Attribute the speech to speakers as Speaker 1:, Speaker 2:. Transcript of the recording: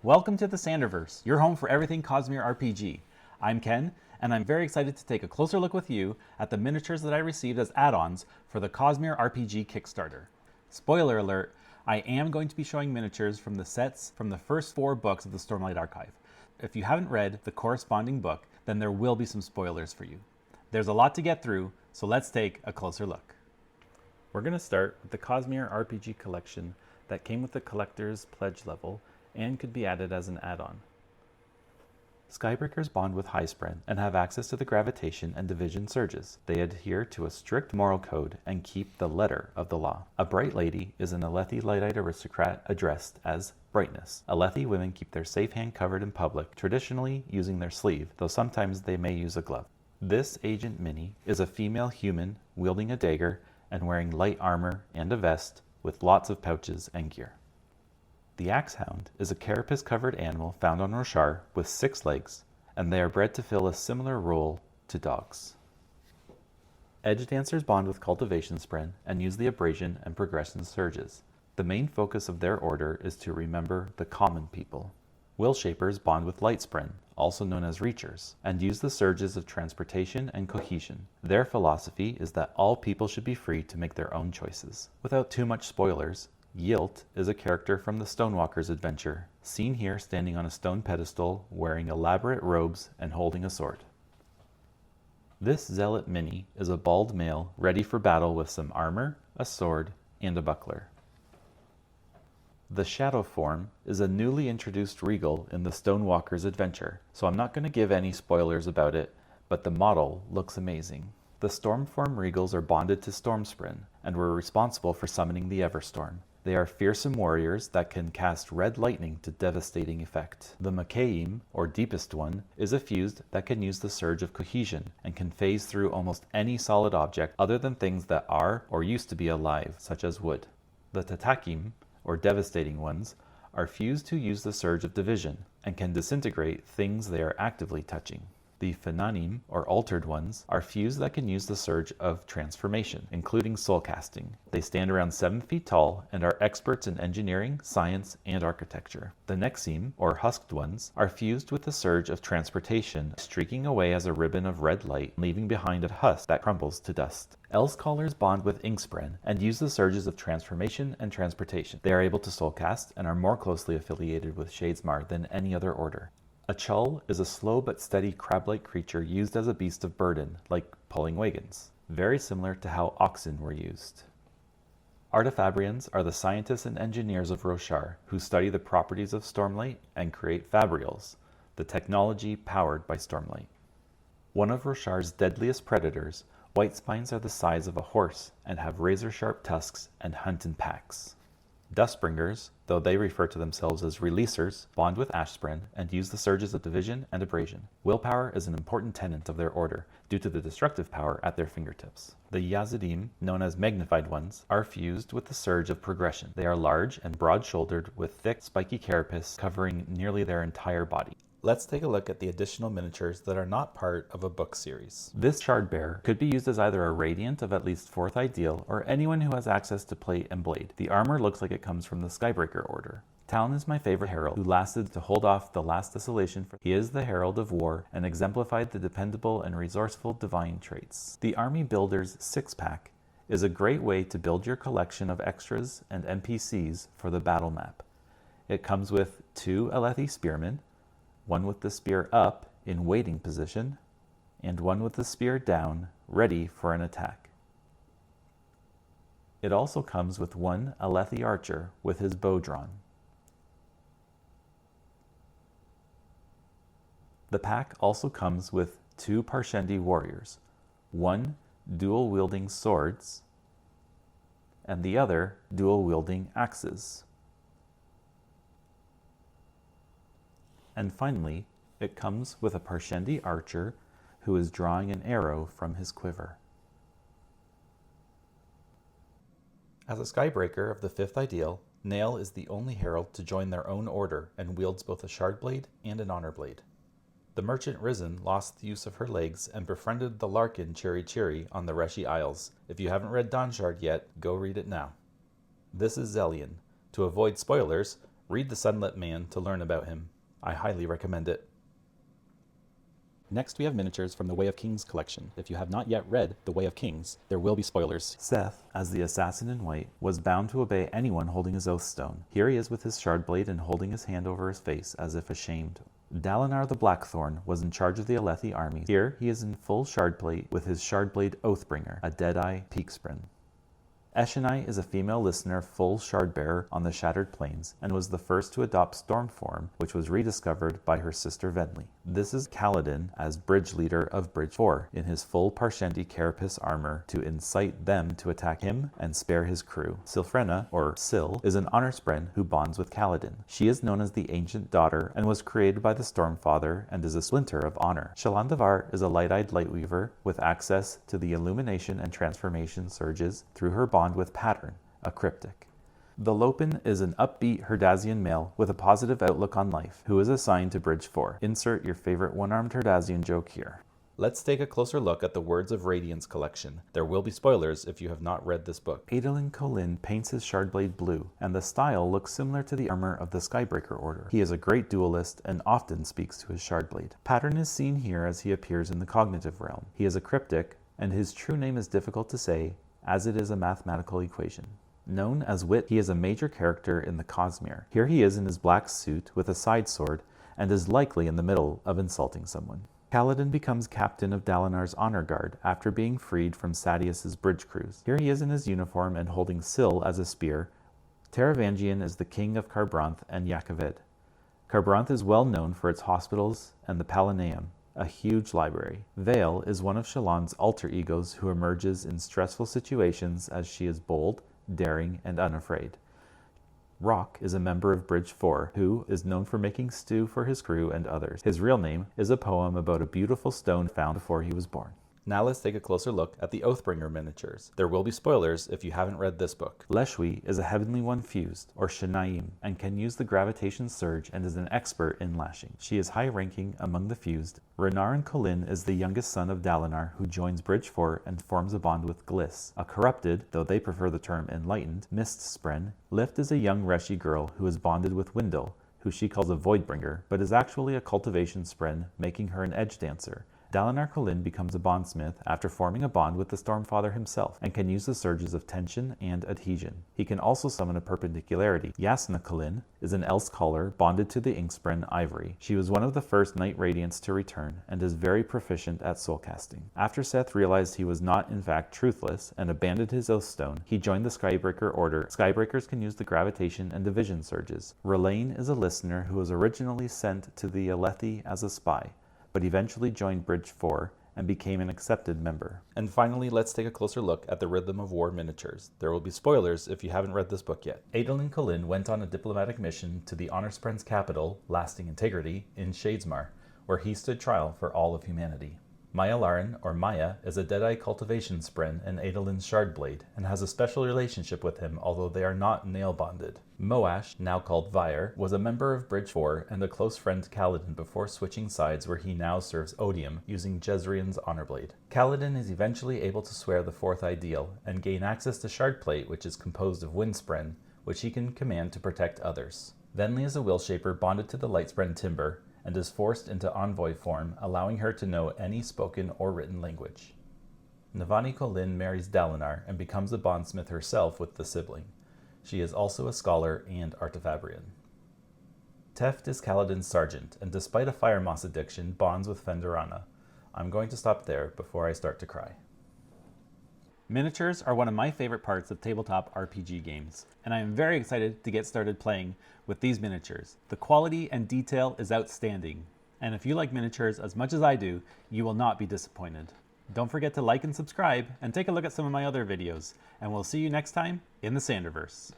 Speaker 1: Welcome to the Sanderverse, your home for everything Cosmere RPG. I'm Ken, and I'm very excited to take a closer look with you at the miniatures that I received as add-ons for the Cosmere RPG Kickstarter. Spoiler alert, I am going to be showing miniatures from the sets from the first 4 books of the Stormlight Archive. If you haven't read the corresponding book, then there will be some spoilers for you. There's a lot to get through, so let's take a closer look. We're going to start with the Cosmere RPG Collection that came with the Collector's Pledge level and could be added as an add-on. Skybreakers bond with Highspren and have access to the gravitation and division surges. They adhere to a strict moral code and keep the letter of the law. A Bright Lady is an Alethi Lightite aristocrat addressed as Brightness. Alethi women keep their safe hand covered in public, traditionally using their sleeve, though sometimes they may use a glove. This Agent Mini is a female human wielding a dagger and wearing light armor and a vest with lots of pouches and gear. The Axehound is a carapace-covered animal found on Roshar with 6 legs, and they are bred to fill a similar role to dogs. Edge Dancers bond with Cultivation Spren and use the Abrasion and Progression surges. The main focus of their order is to remember the common people. Will Shapers bond with Light Spren, also known as Reachers, and use the surges of transportation and cohesion. Their philosophy is that all people should be free to make their own choices. Without too much spoilers, Yilt is a character from the Stonewalker's adventure, seen here standing on a stone pedestal, wearing elaborate robes and holding a sword. This Zealot Mini is a bald male ready for battle with some armor, a sword, and a buckler. The Shadow form is a newly introduced regal in the Stonewalker's adventure, so I'm not going to give any spoilers about it, but the model looks amazing. The Stormform regals are bonded to Stormspren and were responsible for summoning the Everstorm. They are fearsome warriors that can cast red lightning to devastating effect. The Makaim, or Deepest One, is a fused that can use the Surge of Cohesion and can phase through almost any solid object other than things that are or used to be alive, such as wood. The Tatakim, or Devastating Ones, are fused to use the Surge of Division and can disintegrate things they are actively touching. The Fenanim, or Altered Ones, are fused that can use the Surge of Transformation, including soul casting. They stand around 7 feet tall and are experts in engineering, science, and architecture. The Nexim, or Husked Ones, are fused with the Surge of Transportation, streaking away as a ribbon of red light, leaving behind a husk that crumbles to dust. Elsecallers bond with Inkspren and use the surges of transformation and transportation. They are able to soulcast and are more closely affiliated with Shadesmar than any other order. A Chull is a slow but steady crab-like creature used as a beast of burden, like pulling wagons, very similar to how oxen were used. Artifabrians are the scientists and engineers of Roshar who study the properties of Stormlight and create Fabrials, the technology powered by Stormlight. One of Roshar's deadliest predators, Whitespines are the size of a horse and have razor-sharp tusks and hunt in packs. Dustbringers, though they refer to themselves as Releasers, bond with Ashspren and use the surges of Division and Abrasion. Willpower is an important tenet of their order, due to the destructive power at their fingertips. The Yazidim, known as Magnified Ones, are fused with the Surge of Progression. They are large and broad-shouldered with thick, spiky carapace covering nearly their entire body. Let's take a look at the additional miniatures that are not part of a book series. This Shardbearer could be used as either a Radiant of at least 4th Ideal, or anyone who has access to plate and blade. The armor looks like it comes from the Skybreaker order. Taln is my favorite herald, who lasted to hold off the last desolation. He is the herald of war and exemplified the dependable and resourceful divine traits. The Army Builder's 6-pack is a great way to build your collection of extras and NPCs for the battle map. It comes with 2 Alethi Spearmen, one with the spear up in waiting position, and one with the spear down, ready for an attack. It also comes with 1 Alethi Archer with his bow drawn. The pack also comes with 2 Parshendi Warriors, one dual-wielding swords, and the other dual-wielding axes. And finally, it comes with a Parshendi archer who is drawing an arrow from his quiver. As a Skybreaker of the 5th Ideal, Nale is the only herald to join their own order and wields both a Shardblade and an Honor Blade. The merchant Rysn lost the use of her legs and befriended the Larkin Chiri Chiri on the Reshi Isles. If you haven't read Dawnshard yet, go read it now. This is Zellion. To avoid spoilers, Read The Sunlit Man to learn about him. I highly recommend it. Next we have miniatures from the Way of Kings collection. If you have not yet read The Way of Kings, there will be spoilers. Seth, as the assassin in white, was bound to obey anyone holding his oath stone. Here he is with his shardblade and holding his hand over his face as if ashamed. Dalinar the Blackthorn was in charge of the Alethi armies. Here he is in full shardplate with his shardblade Oathbringer, a Deadeye Peakspren. Eshonai is a female listener full Shardbearer on the Shattered Plains and was the first to adopt storm form, which was rediscovered by her sister Venli. This is Kaladin as bridge leader of Bridge 4 in his full Parshendi carapace armor to incite them to attack him and spare his crew. Silfrena, or Sil, is an honor spren who bonds with Kaladin. She is known as the Ancient Daughter and was created by the Stormfather and is a splinter of honor. Shalandavar is a light-eyed lightweaver with access to the illumination and transformation surges through her bond with Pattern, a cryptic. The Lopin is an upbeat Herdazian male with a positive outlook on life, who is assigned to Bridge 4. Insert your favorite one-armed Herdazian joke here. Let's take a closer look at the Words of Radiance collection. There will be spoilers if you have not read this book. Adolin Kholin paints his shardblade blue, and the style looks similar to the armor of the Skybreaker Order. He is a great duelist and often speaks to his shardblade. Pattern is seen here as he appears in the cognitive realm. He is a cryptic, and his true name is difficult to say, as it is a mathematical equation. Known as Wit, he is a major character in the Cosmere. Here he is in his black suit with a side sword and is likely in the middle of insulting someone. Kaladin becomes captain of Dalinar's honor guard after being freed from Sadeas's bridge crews. Here he is in his uniform and holding Sil as a spear. Taravangian is the king of Kharbranth and Yakavid. Kharbranth is well known for its hospitals and the Palanaeum, a huge library. Vale is one of Shallan's alter egos who emerges in stressful situations as she is bold, daring, and unafraid. Rock is a member of Bridge 4 who is known for making stew for his crew and others. His real name is a poem about a beautiful stone found before he was born. Now let's take a closer look at the Oathbringer miniatures. There will be spoilers if you haven't read this book. Leshwi is a Heavenly One fused, or Shanaim, and can use the gravitation surge and is an expert in lashing. She is high-ranking among the fused. Renarin Kholin is the youngest son of Dalinar who joins Bridge 4 and forms a bond with Gliss, a corrupted, though they prefer the term enlightened, mist spren. Lift is a young Reshi girl who is bonded with Windle, who she calls a Voidbringer, but is actually a cultivation spren, making her an edge dancer. Dalinar Kholin becomes a bondsmith after forming a bond with the Stormfather himself, and can use the surges of tension and adhesion. He can also summon a perpendicularity. Yasna Kholin is an Else Caller bonded to the Inkspren Ivory. She was one of the first Knight Radiants to return, and is very proficient at soulcasting. After Seth realized he was not in fact truthless, and abandoned his Oathstone, he joined the Skybreaker Order. Skybreakers can use the gravitation and division surges. Relaine is a listener who was originally sent to the Alethi as a spy, but eventually joined Bridge 4 and became an accepted member. And finally, let's take a closer look at the Rhythm of War miniatures. There will be spoilers if you haven't read this book yet. Adolin Kholin went on a diplomatic mission to the Honor Spren's capital, Lasting Integrity, in Shadesmar, where he stood trial for all of humanity. Maya Larin, or Maya, is a Deadeye cultivation spren and Adolin's shardblade, and has a special relationship with him, although they are not Nale bonded. Moash, now called Vyre, was a member of Bridge 4 and a close friend to Kaladin before switching sides, where he now serves Odium, using Jezrien's Honorblade. Kaladin is eventually able to swear the Fourth Ideal, and gain access to Shardplate, which is composed of Windspren, which he can command to protect others. Venli is a Willshaper bonded to the Lightspren Timber, and is forced into envoy form, allowing her to know any spoken or written language. Navani Kholin marries Dalinar and becomes a bondsmith herself with the sibling. She is also a scholar and artifabrian. Teft is Kaladin's sergeant, and despite a fire moss addiction, bonds with Fenderana. I'm going to stop there before I start to cry. Miniatures are one of my favorite parts of tabletop RPG games, and I am very excited to get started playing with these miniatures. The quality and detail is outstanding, and if you like miniatures as much as I do, you will not be disappointed. Don't forget to like and subscribe, and take a look at some of my other videos, and we'll see you next time in the Sanderverse.